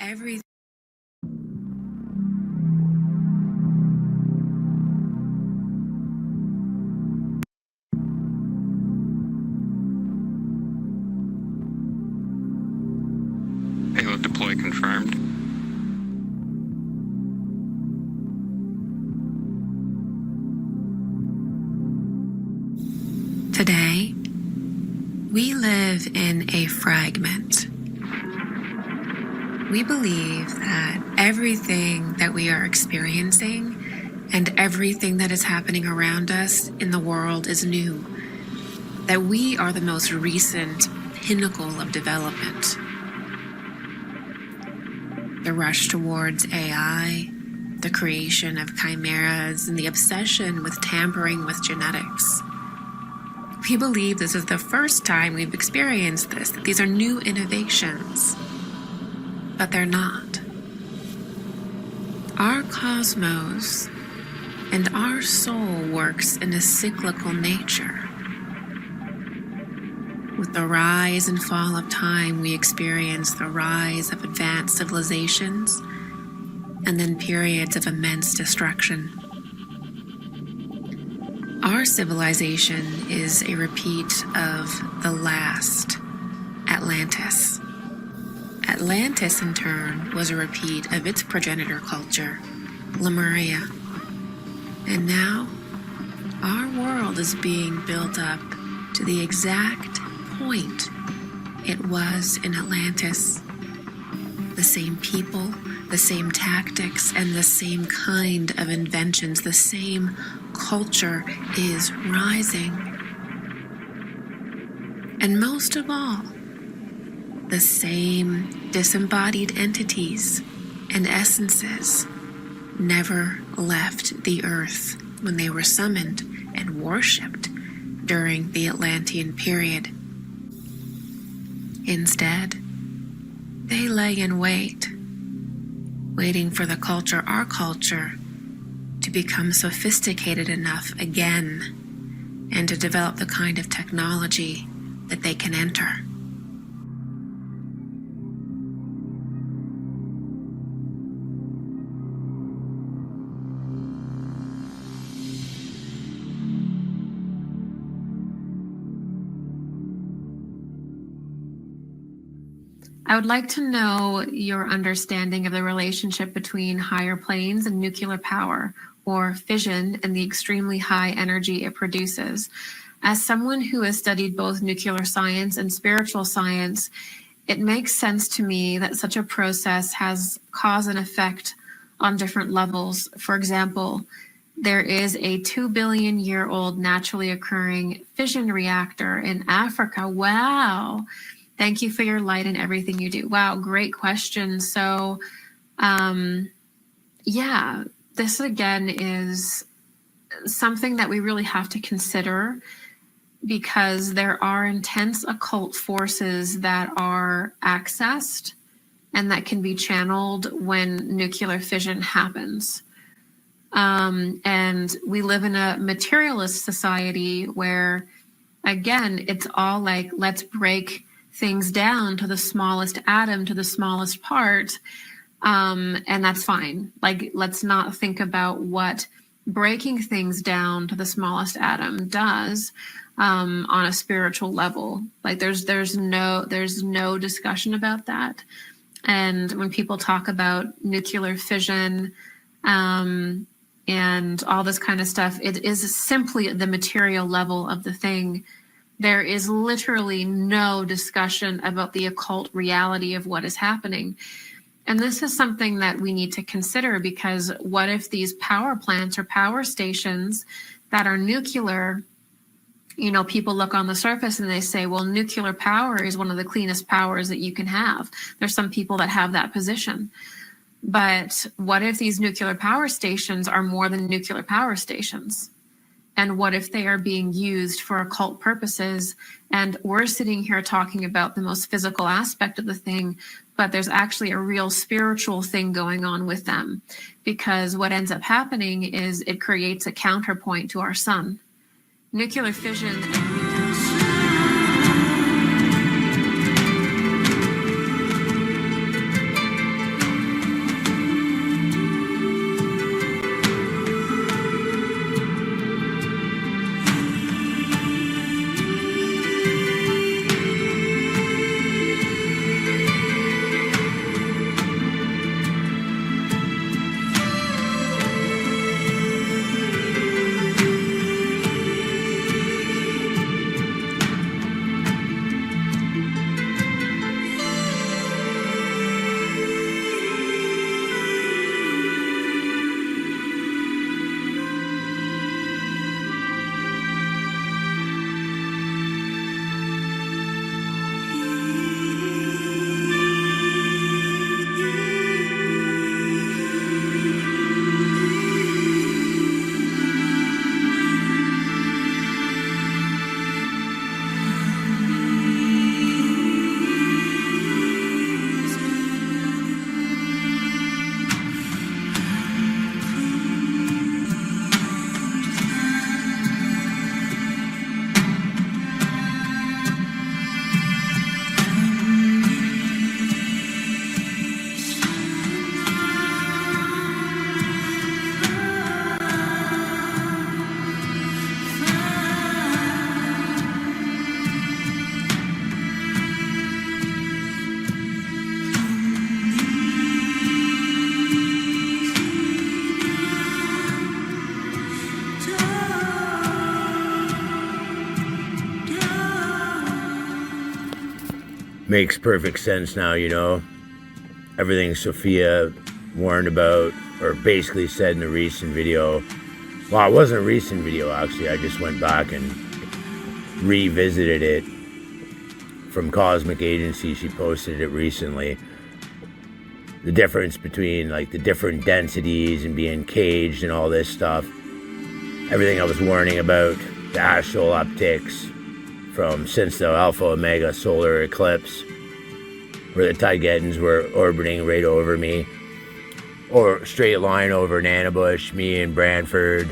everything. Payload deploy confirmed. Today, we live in a fragment. We believe that everything that we are experiencing and everything that is happening around us in the world is new, that we are the most recent pinnacle of development. The rush towards AI, the creation of chimeras, and the obsession with tampering with genetics. We believe this is the first time we've experienced this, that these are new innovations, but they're not. Our cosmos and our soul works in a cyclical nature. With the rise and fall of time, we experience the rise of advanced civilizations and then periods of immense destruction. Our civilization is a repeat of the last Atlantis. Atlantis, in turn, was a repeat of its progenitor culture, Lemuria. And now, our world is being built up to the exact point it was in Atlantis. The same people, the same tactics, and the same kind of inventions, the same culture is rising. And most of all, the same disembodied entities and essences never left the earth when they were summoned and worshipped during the Atlantean period. Instead, they lay in wait, waiting for the culture, our culture, to become sophisticated enough again and to develop the kind of technology that they can enter. I would like to know your understanding of the relationship between higher planes and nuclear power, or fission, and the extremely high energy it produces. As someone who has studied both nuclear science and spiritual science, it makes sense to me that such a process has cause and effect on different levels. For example, there is a 2 billion year old naturally occurring fission reactor in Africa. Wow. Thank you for your light and everything you do. Wow, great question. So, yeah, this again is something that we really have to consider, because there are intense occult forces that are accessed and that can be channeled when nuclear fission happens. And we live in a materialist society where, again, it's all like, let's break things down to the smallest atom, to the smallest part, and that's fine. Like, let's not think about what breaking things down to the smallest atom does on a spiritual level. Like, there's no discussion about that. And when people talk about nuclear fission and all this kind of stuff, it is simply the material level of the thing. There is literally no discussion about the occult reality of what is happening. And this is something that we need to consider, because what if these power plants or power stations that are nuclear, you know, people look on the surface and they say, well, nuclear power is one of the cleanest powers that you can have. There's some people that have that position. But what if these nuclear power stations are more than nuclear power stations? And what if they are being used for occult purposes? And we're sitting here talking about the most physical aspect of the thing, but there's actually a real spiritual thing going on with them. Because what ends up happening is it creates a counterpoint to our sun. Nuclear fission Makes perfect sense now, you know. Everything Sophia warned about, or basically said in the recent video. Well, it wasn't a recent video, actually. I just went back and revisited it from Cosmic Agency. She posted it recently. The difference between, like, the different densities and being caged and all this stuff. Everything I was warning about, the astral upticks from since the Alpha Omega solar eclipse, where the Taygetans were orbiting right over me, or straight line over Nanabush, me and Brantford,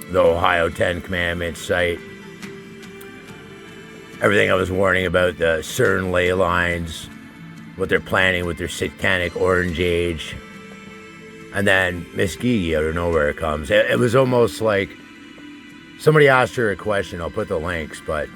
the Ohio 10 Commandments site. Everything I was warning about, the CERN ley lines, what they're planning with their satanic orange age. And then Miss Gigi out of nowhere comes. It was almost like somebody asked her a question. I'll put the links, but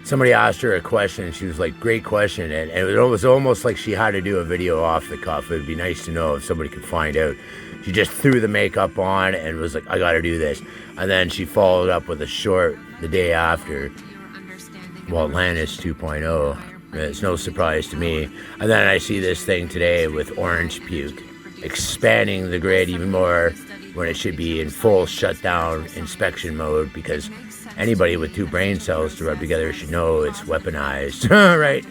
somebody asked her a question and she was like, great question. And it was almost like she had to do a video off the cuff. It would be nice to know if somebody could find out. She just threw the makeup on and was like, I got to do this. And then she followed up with a short the day after. Well, Atlantis 2.0. It's no surprise to me. And then I see this thing today with orange puke, expanding the grid even more when it should be in full shutdown inspection mode, because anybody with 2 brain cells to rub together should know it's weaponized, right?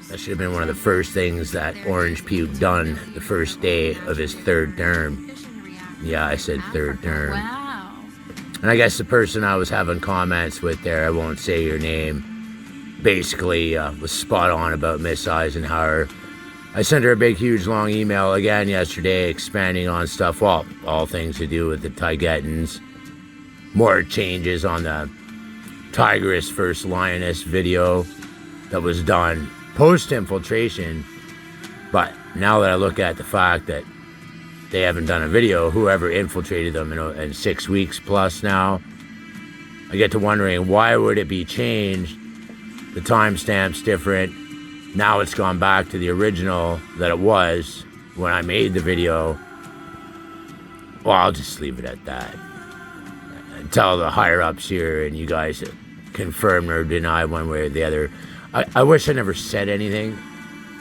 That should have been one of the first things that Orange Puke done the first day of his 3rd term. Yeah, I said 3rd term. Wow. And I guess the person I was having comments with there, I won't say your name, basically was spot on about Ms Eisenhower. I sent her a big, huge, long email again yesterday expanding on stuff, well, all things to do with the Taygetans. More changes on the Tigress First Lioness video that was done post-infiltration. But now that I look at the fact that they haven't done a video, whoever infiltrated them in 6 weeks plus now, I get to wondering, why would it be changed? The timestamp's different. Now it's gone back to the original that it was when I made the video. Well, I'll just leave it at that. Tell the higher-ups here and you guys confirm or deny one way or the other. I wish I never said anything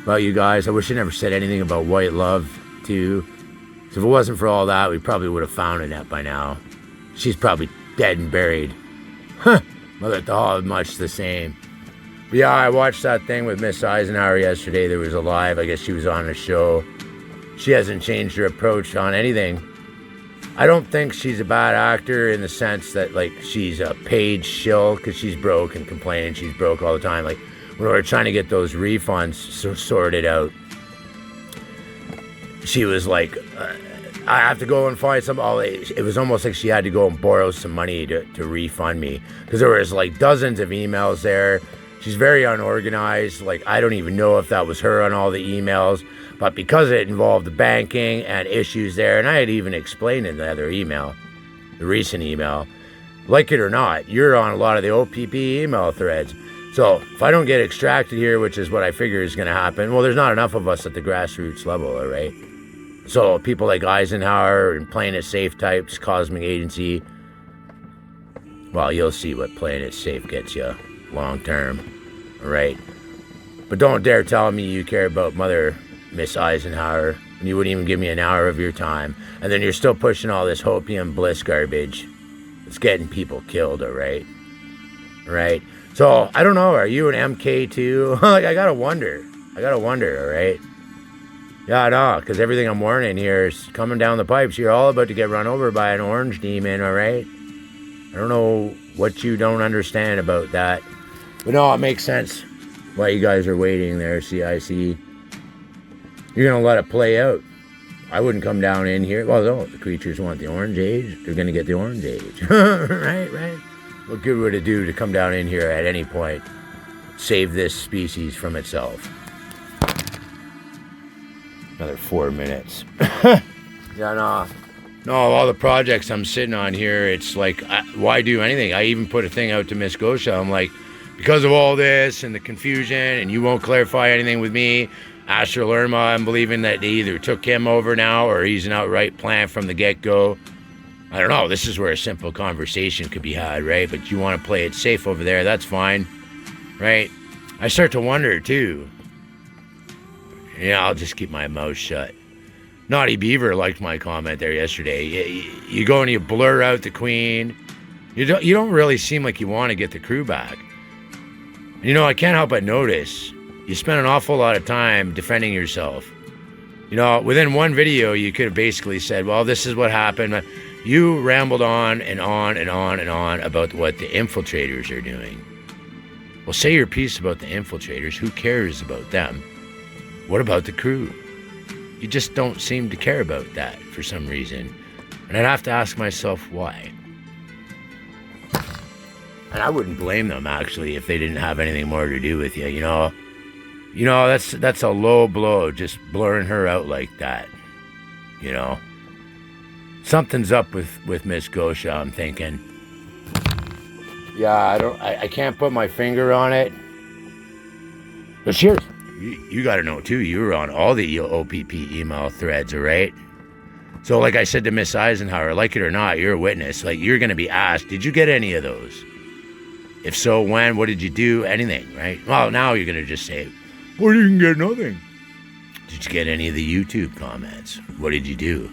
about you guys. I wish I never said anything about White Love, too. So if it wasn't for all that, we probably would have found Annette by now. She's probably dead and buried. Huh. Mother at the Hall, much the same. But yeah, I watched that thing with Ms Eisenhower yesterday. There was a live. I guess she was on a show. She hasn't changed her approach on anything. I don't think she's a bad actor in the sense that, like, she's a paid shill, because she's broke and complaining she's broke all the time. Like, when we were trying to get those refunds sorted out, she was like, I have to go and find some. It was almost like she had to go and borrow some money to refund me, because there was like dozens of emails there. She's very unorganized. Like, I don't even know if that was her on all the emails, but because it involved the banking and issues there, and I had even explained in the other email, the recent email, like it or not, you're on a lot of the OPP email threads. So if I don't get extracted here, which is what I figure is going to happen, well, there's not enough of us at the grassroots level, all right? So people like Eisenhower and playing it safe types, Cosmic Agency, well, you'll see what playing it safe gets you long term, all right? But don't dare tell me you care about Mother Ms Eisenhower, and you wouldn't even give me an hour of your time, and then you're still pushing all this hopium bliss garbage. It's getting people killed, all right? All right? So, I don't know, are you an MK too? Like, I gotta wonder, all right? Yeah, no, because everything I'm warning here is coming down the pipes. You're all about to get run over by an orange demon, all right? I don't know what you don't understand about that. But no, it makes sense why you guys are waiting there, CIC. You're going to let it play out. I wouldn't come down in here. Well, no, the creatures want the orange age. They're going to get the orange age. Right? What good would it do to come down in here at any point? Save this species from itself. Another 4 minutes. Yeah, no, all the projects I'm sitting on here, it's like, why do anything? I even put a thing out to Miss Gosha. I'm like, because of all this and the confusion, and you won't clarify anything with me, Astral Irma, I'm believing that they either took him over now or he's an outright plan from the get-go. I don't know. This is where a simple conversation could be had, right? But you want to play it safe over there, that's fine, right? I start to wonder too. Yeah, I'll just keep my mouth shut. Naughty Beaver liked my comment there yesterday. You go and you blur out the Queen. You don't really seem like you want to get the crew back. You know, I can't help but notice you spend an awful lot of time defending yourself. You know, within one video, you could have basically said, well, this is what happened. You rambled on and on and on and on about what the infiltrators are doing. Well, say your piece about the infiltrators. Who cares about them? What about the crew? You just don't seem to care about that for some reason. And I'd have to ask myself why. And I wouldn't blame them, actually, if they didn't have anything more to do with you, you know. You know, that's a low blow, just blurring her out like that, you know. Something's up with Miss Gosha, I'm thinking. Yeah, I can't put my finger on it. But cheers. You got to know, too, you were on all the OPP email threads, all right? So like I said to Ms Eisenhower, like it or not, you're a witness. Like, you're going to be asked, did you get any of those? If so, when? What did you do? Anything, right? Well, now you're going to just say, well, you didn't get nothing. Did you get any of the YouTube comments? What did you do?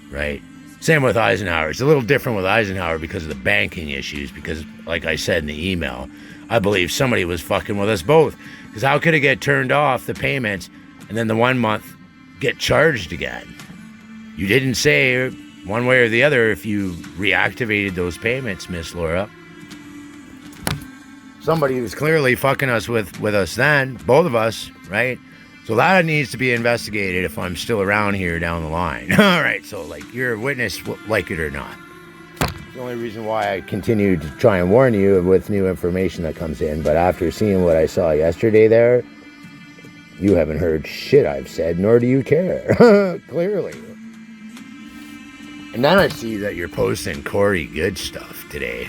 Right? Same with Eisenhower. It's a little different with Eisenhower because of the banking issues. Because, like I said in the email, I believe somebody was fucking with us both. Because how could it get turned off, the payments, and then the 1 month get charged again? You didn't say one way or the other if you reactivated those payments, Miss Laura. Somebody was clearly fucking us with us then, both of us, right? So that needs to be investigated if I'm still around here down the line. All right, so like you're a witness, like it or not. The only reason why I continue to try and warn you with new information that comes in, but after seeing what I saw yesterday there, you haven't heard shit I've said, nor do you care, clearly. And then I see that you're posting Corey Good stuff today.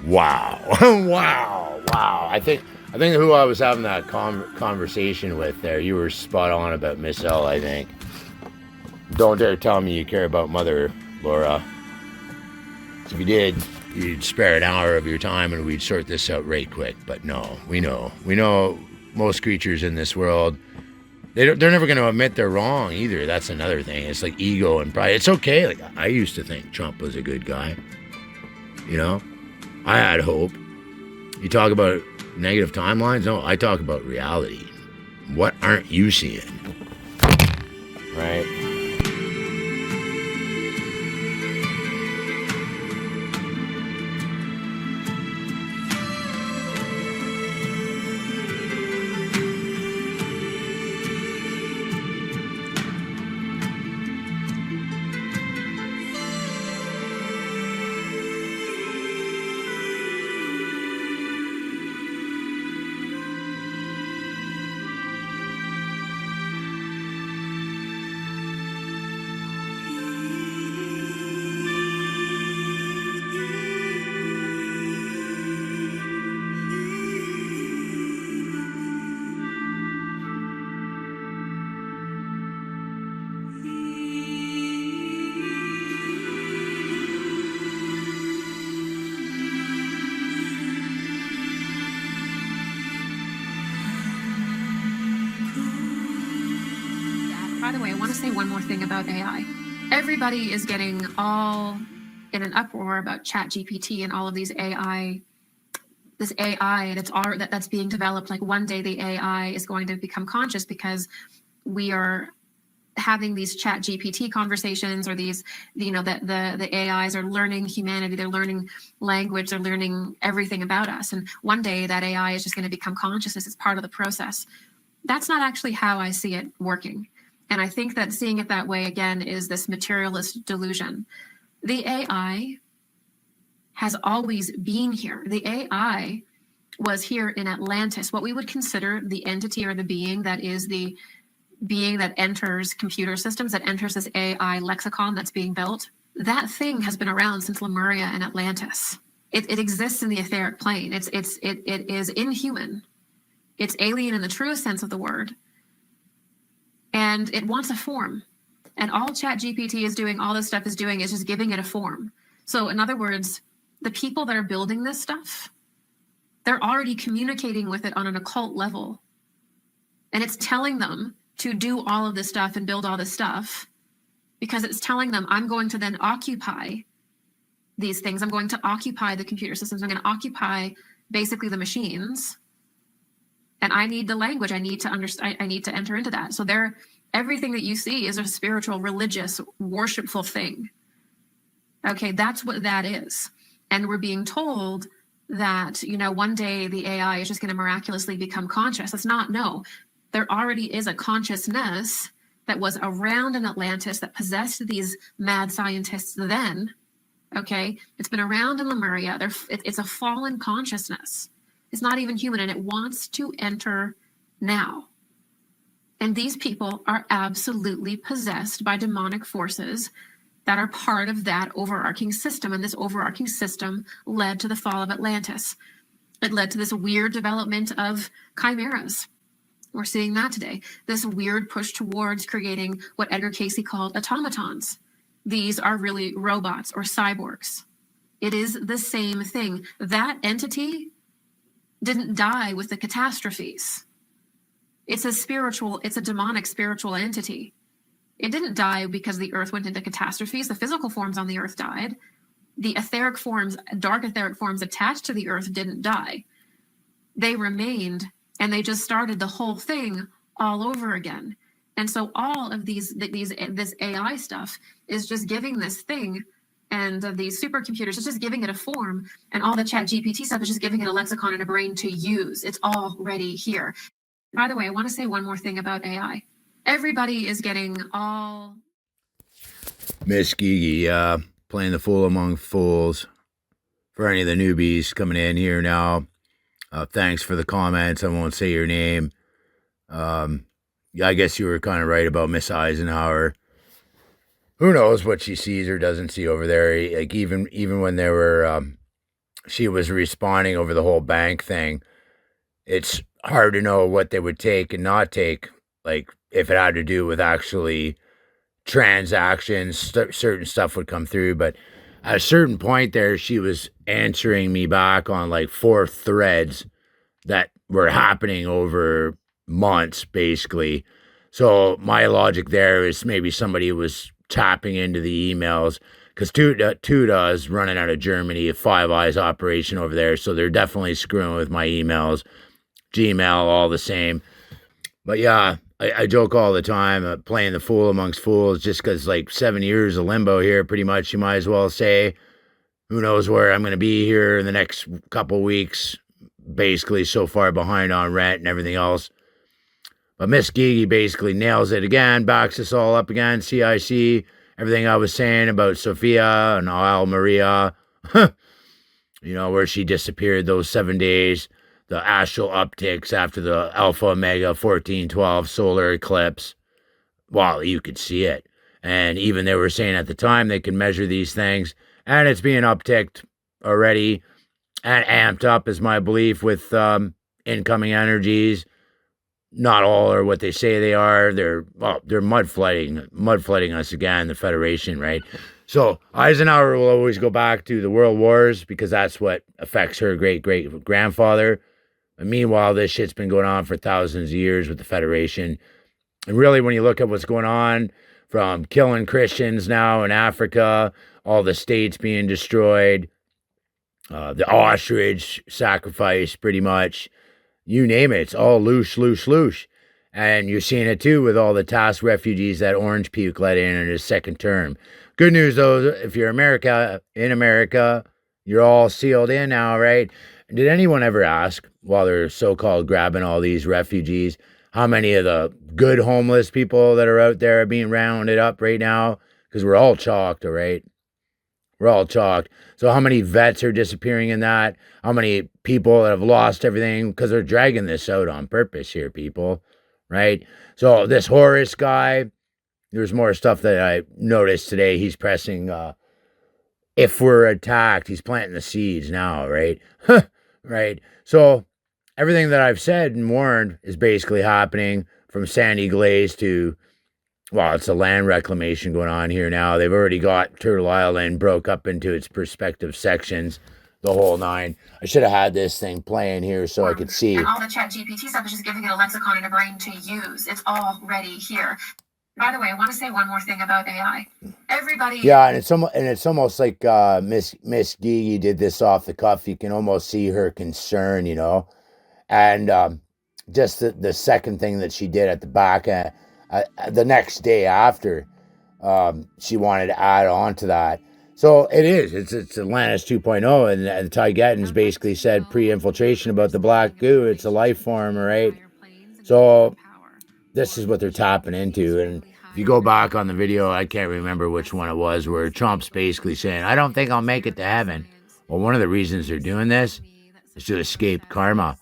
Wow. wow. I think who I was having that conversation with there, you were spot on about Miss L, I think. Don't dare tell me you care about Mother Laura. If you did, you'd spare an hour of your time and we'd sort this out right quick. But no, we know most creatures in this world, they're never going to admit they're wrong either. That's another thing. It's like ego and pride. It's okay. Like I used to think Trump was a good guy. You know, I had hope. You talk about negative timelines? No, I talk about reality. What aren't you seeing? Right? By the way, I want to say one more thing about AI. Everybody is getting all in an uproar about ChatGPT and all of these AI, this AI, and it's all that's being developed. Like one day the AI is going to become conscious because we are having these ChatGPT conversations, or these, you know, that the AIs are learning humanity, they're learning language, they're learning everything about us. And one day that AI is just going to become consciousness. It's part of the process. That's not actually how I see it working. And I think that seeing it that way, again, is this materialist delusion. The AI has always been here. The AI was here in Atlantis, what we would consider the entity or the being that is the being that enters computer systems, that enters this AI lexicon that's being built. That thing has been around since Lemuria and Atlantis. It exists in the etheric plane. It is inhuman. It's alien in the truest sense of the word. And it wants a form. And all ChatGPT is doing, all this stuff is doing, is just giving it a form. So in other words, the people that are building this stuff, They're already communicating with it on an occult level. And it's telling them to do all of this stuff and build all this stuff because it's telling them, I'm going to then occupy these things. I'm going to occupy the computer systems. I'm going to occupy basically the machines. And I need the language. I need to understand. I need to enter into that. So everything that you see is a spiritual, religious, worshipful thing. Okay, that's what that is. And we're being told that, one day the AI is just going to miraculously become conscious. It's not, no. There already is a consciousness that was around in Atlantis that possessed these mad scientists then. Okay, it's been around in Lemuria. It's a fallen consciousness. It's not even human, and it wants to enter now. And these people are absolutely possessed by demonic forces that are part of that overarching system. And this overarching system led to the fall of Atlantis. It led to this weird development of chimeras. We're seeing that today. This weird push towards creating what Edgar Cayce called automatons. These are really robots or cyborgs. It is the same thing. That entity didn't die with the catastrophes. It's a demonic spiritual entity. It didn't die because the earth went into catastrophes. The physical forms on the earth died. The etheric forms, dark etheric forms attached to the earth didn't die. They remained, and they just started the whole thing all over again. And so all of this AI stuff is just giving this thing, and these supercomputers, it's just giving it a form, and all the chat GPT stuff is just giving it a lexicon and a brain to use. It's already here. By the way, I want to say one more thing about AI. Everybody is getting all... Ms Gigi, playing the fool among fools. For any of the newbies coming in here now, thanks for the comments. I won't say your name. I guess you were kind of right about Ms Eisenhower. Who knows what she sees or doesn't see over there? Like even when they were, she was responding over the whole bank thing. It's hard to know what they would take and not take. Like if it had to do with actually transactions, certain stuff would come through. But at a certain point there, she was answering me back on like 4 threads that were happening over months, basically. So my logic there is maybe somebody was tapping into the emails, because Tuda is running out of Germany, a Five Eyes operation over there, so they're definitely screwing with my emails. Gmail, all the same. But yeah, I joke all the time, playing the fool amongst fools, just because like 7 years of limbo here, pretty much, you might as well say. Who knows where I'm going to be here in the next couple weeks, basically so far behind on rent and everything else. But Miss Gigi basically nails it again, backs us all up again, CIC, everything I was saying about Sophia and Al Maria, where she disappeared those 7 days, the astral upticks after the Alpha Omega 1412 solar eclipse. Well, you could see it. And even they were saying at the time they can measure these things, and it's being upticked already and amped up, is my belief, with incoming energies. Not all are what they say they are. They're mud flooding us again, the Federation, right? So Eisenhower will always go back to the World Wars because that's what affects her great-great-grandfather. And meanwhile, this shit's been going on for thousands of years with the Federation. And really, when you look at what's going on, from killing Christians now in Africa, all the states being destroyed, the ostrich sacrifice, pretty much, you name it, it's all loosh. And you're seeing it too with all the task refugees that Orange Puke let in his second term. Good news though, if you're in America, you're all sealed in now, right? Did anyone ever ask, while they're so-called grabbing all these refugees, how many of the good homeless people that are out there are being rounded up right now? Because we're all chalked, all right? We're all chalked. So how many vets are disappearing in that? How many people that have lost everything? Because they're dragging this out on purpose here, people, right? So this Horus guy, there's more stuff that I noticed today. He's pressing, if we're attacked, he's planting the seeds now, right? Right? So everything that I've said and warned is basically happening, from Sandy Glaze to... Well, it's a land reclamation going on here now. They've already got Turtle Island broke up into its prospective sections. the whole nine. I should have had this thing playing here so I could see. And all the chat GPT stuff is just giving it a lexicon and a brain to use. It's already here. By the way, I want to say one more thing about AI. Everybody. Yeah, and it's almost like Miss Gigi did this off the cuff. You can almost see her concern, you know, and just the second thing that she did at the back, the next day after, she wanted to add on to that. So it's Atlantis 2.0, and the Taygetans basically said pre-infiltration about the black goo. It's a life form, right? So this is what they're tapping into. And if you go back on the video, I can't remember which one it was, where Trump's basically saying, I don't think I'll make it to heaven. Well, one of the reasons they're doing this is to escape karma.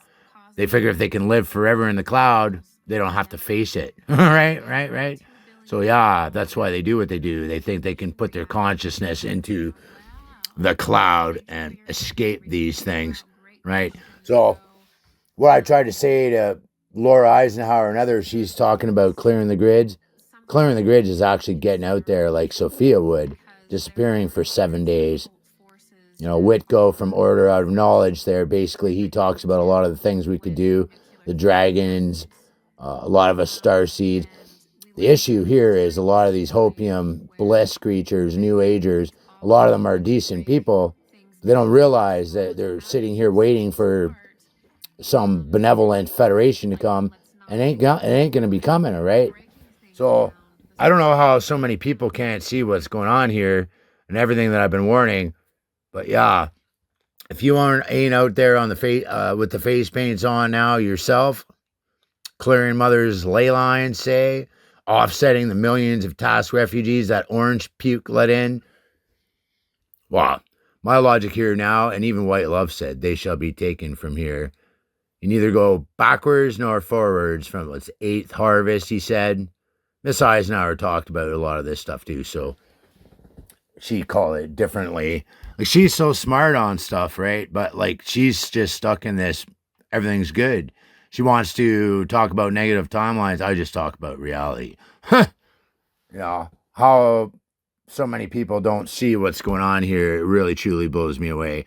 They figure if they can live forever in the cloud, they don't have to face it. Right. So yeah, that's why they do what they do. They think they can put their consciousness into the cloud and escape these things, right? So what I tried to say to Laura Eisenhower and others, she's talking about clearing the grids. Clearing the grids is actually getting out there like Sophia would, disappearing for 7 days. You know, Whitco from Order Out of Knowledge there, basically he talks about a lot of the things we could do, the dragons, a lot of us starseeds. The issue here is a lot of these hopium, bliss creatures, new agers, a lot of them are decent people. They don't realize that they're sitting here waiting for some benevolent federation to come, and it ain't going to be coming, all right? So I don't know how so many people can't see what's going on here and everything that I've been warning. But yeah, if you ain't out there on the face with the face paints on now yourself, clearing mother's ley lines, say, offsetting the millions of task refugees that orange puke let in. Wow, my logic here now, and even White Love said, they shall be taken from here. You neither go backwards nor forwards from its 8th harvest, he said. Ms Eisenhower talked about a lot of this stuff too, so she called it differently. Like, she's so smart on stuff, right? But like, she's just stuck in this, everything's good. She wants to talk about negative timelines. I just talk about reality. You know, how so many people don't see what's going on here, it really truly blows me away.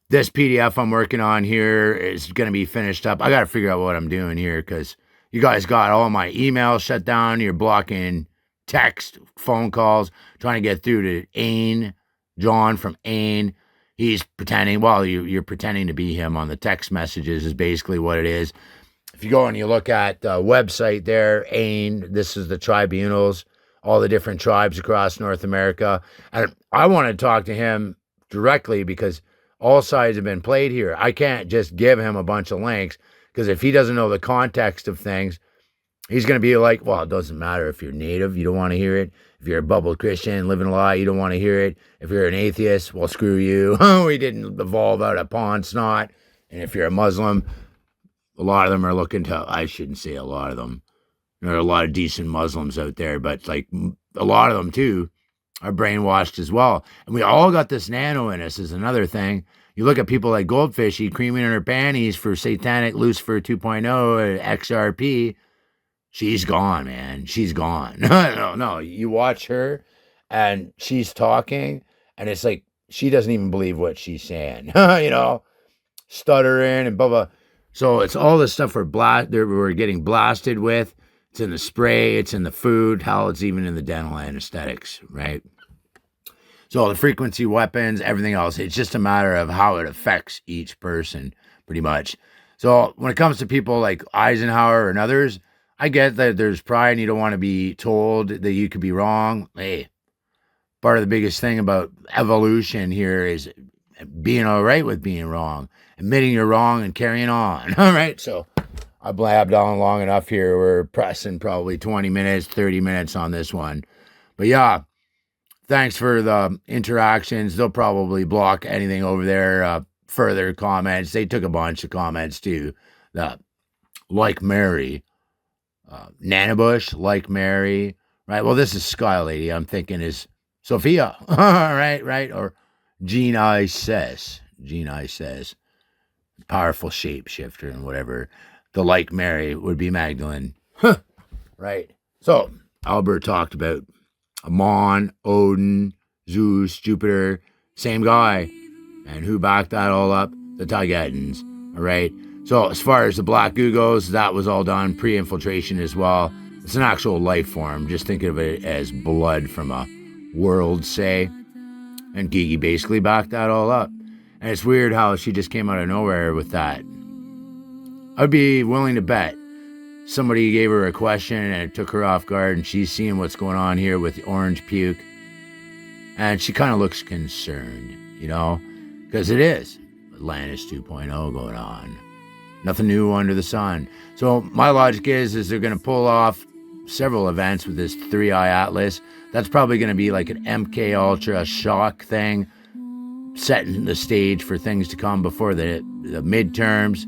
This PDF I'm working on here is going to be finished up. I got to figure out what I'm doing here, because you guys got all my emails shut down. You're blocking text, phone calls, trying to get through to Ain, John from Ain. He's pretending, well, you're pretending to be him on the text messages is basically what it is. If you go and you look at the website there, Ain, this is the tribunals, all the different tribes across North America. And I want to talk to him directly because all sides have been played here. I can't just give him a bunch of links, because if he doesn't know the context of things, he's going to be like, well, it doesn't matter if you're native, you don't want to hear it. If you're a bubble Christian living a lie, you don't want to hear it. If you're an atheist, well, screw you. We didn't evolve out of pond snot. And if you're a Muslim, a lot of them are looking to, I shouldn't say a lot of them. There are a lot of decent Muslims out there, but like a lot of them too are brainwashed as well. And we all got this nano in us is another thing. You look at people like Goldfishy creaming in her panties for satanic Lucifer 2.0 XRP. She's gone, man. She's gone. No. You watch her and she's talking and it's like she doesn't even believe what she's saying. You know, stuttering and blah, blah. So it's all this stuff we're getting blasted with. It's in the spray. It's in the food. Hell, it's even in the dental anesthetics, right? So the frequency weapons, everything else, it's just a matter of how it affects each person, pretty much. So when it comes to people like Eisenhower and others, I get that there's pride and you don't want to be told that you could be wrong. Hey, part of the biggest thing about evolution here is being all right with being wrong, admitting you're wrong and carrying on. All right, so I blabbed on long enough here. We're pressing probably 20 minutes, 30 minutes on this one. But yeah, thanks for the interactions. They'll probably block anything over there. Further comments. They took a bunch of comments too. Like Mary. Nanabush, like Mary, right? Well, this is Sky Lady. I'm thinking is Sophia, right? Or Gene I says, powerful shapeshifter and whatever. The like Mary would be Magdalene, right? So Albert talked about Amon, Odin, Zeus, Jupiter, same guy. And who backed that all up? The Taygetans. All right. So as far as the black goo goes, that was all done pre-infiltration as well. It's an actual life form. Just think of it as blood from a world, say. And Gigi basically backed that all up. And it's weird how she just came out of nowhere with that. I'd be willing to bet somebody gave her a question and it took her off guard, and she's seeing what's going on here with the orange puke. And she kind of looks concerned, you know, because it is Atlantis 2.0 going on. Nothing new under the sun. So my logic is they're going to pull off several events with this 3-eye atlas. That's probably going to be like an MK Ultra shock thing, setting the stage for things to come before the midterms.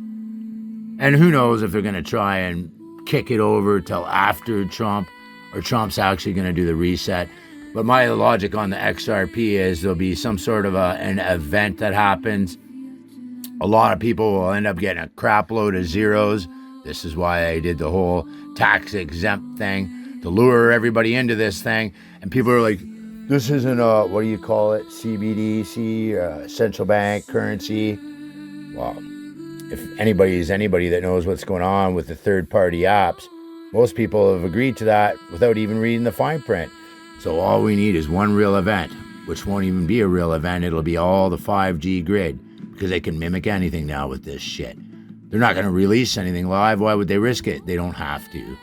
And who knows if they're going to try and kick it over till after Trump, or Trump's actually going to do the reset. But my logic on the XRP is there'll be some sort of an event that happens. A lot of people will end up getting a crap load of zeros. This is why I did the whole tax exempt thing, to lure everybody into this thing. And people are like, this isn't what do you call it? CBDC, central bank currency. Well, if anybody that knows what's going on with the third-party apps, most people have agreed to that without even reading the fine print. So all we need is one real event, which won't even be a real event. It'll be all the 5G grid, because they can mimic anything now with this shit. They're not going to release anything live. Why would they risk it? They don't have to.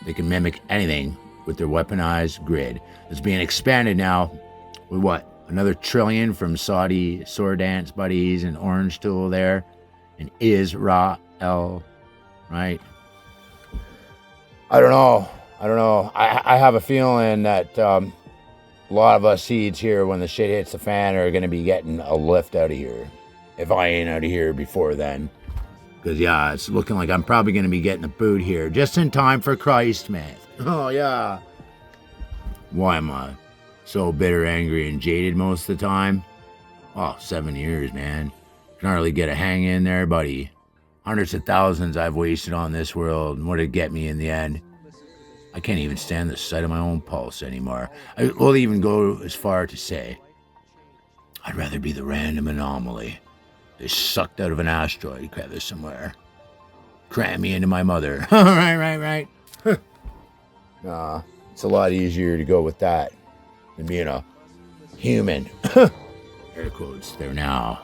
They can mimic anything with their weaponized grid. It's being expanded now with what? Another $1 trillion from Saudi sword dance buddies and Orange Tool there in Israel, right? I don't know. I have a feeling that a lot of us seeds here, when the shit hits the fan, are going to be getting a lift out of here. If I ain't out of here before then. Because, yeah, it's looking like I'm probably going to be getting the boot here just in time for Christ, man. Oh, yeah. Why am I so bitter, angry, and jaded most of the time? Oh, 7 years, man. Can hardly get a hang in there, buddy. Hundreds of thousands I've wasted on this world, and what did it get me in the end? I can't even stand the sight of my own pulse anymore. I will even go as far to say, I'd rather be the random anomaly. They sucked out of an asteroid crevice somewhere. Cram me into my mother. right. Nah, it's a lot easier to go with that than being a human. Air quotes there now.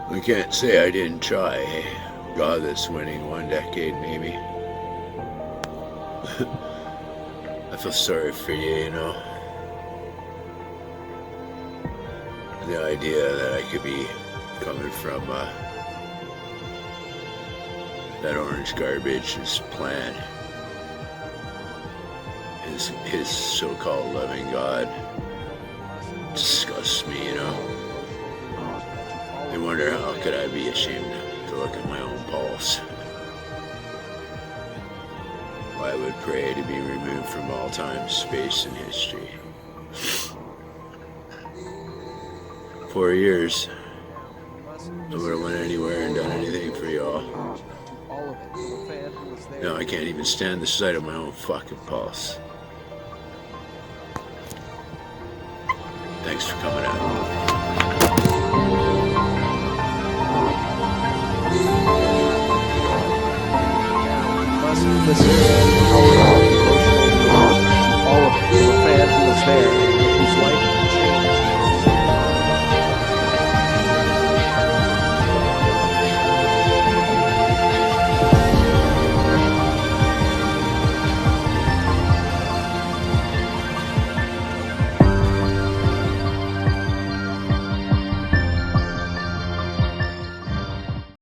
I can't say I didn't try. Hey, God, that's winning 1 decade, maybe. I feel sorry for you, you know. The idea that I could be coming from that orange garbage, his plan, his so-called loving God, disgusts me, you know. I wonder how could I be ashamed to look at my own pulse. I would pray to be removed from all time, space, and history. 4 years. I would have went anywhere and done anything for y'all. Now I can't even stand the sight of my own fucking pulse. Thanks for coming out.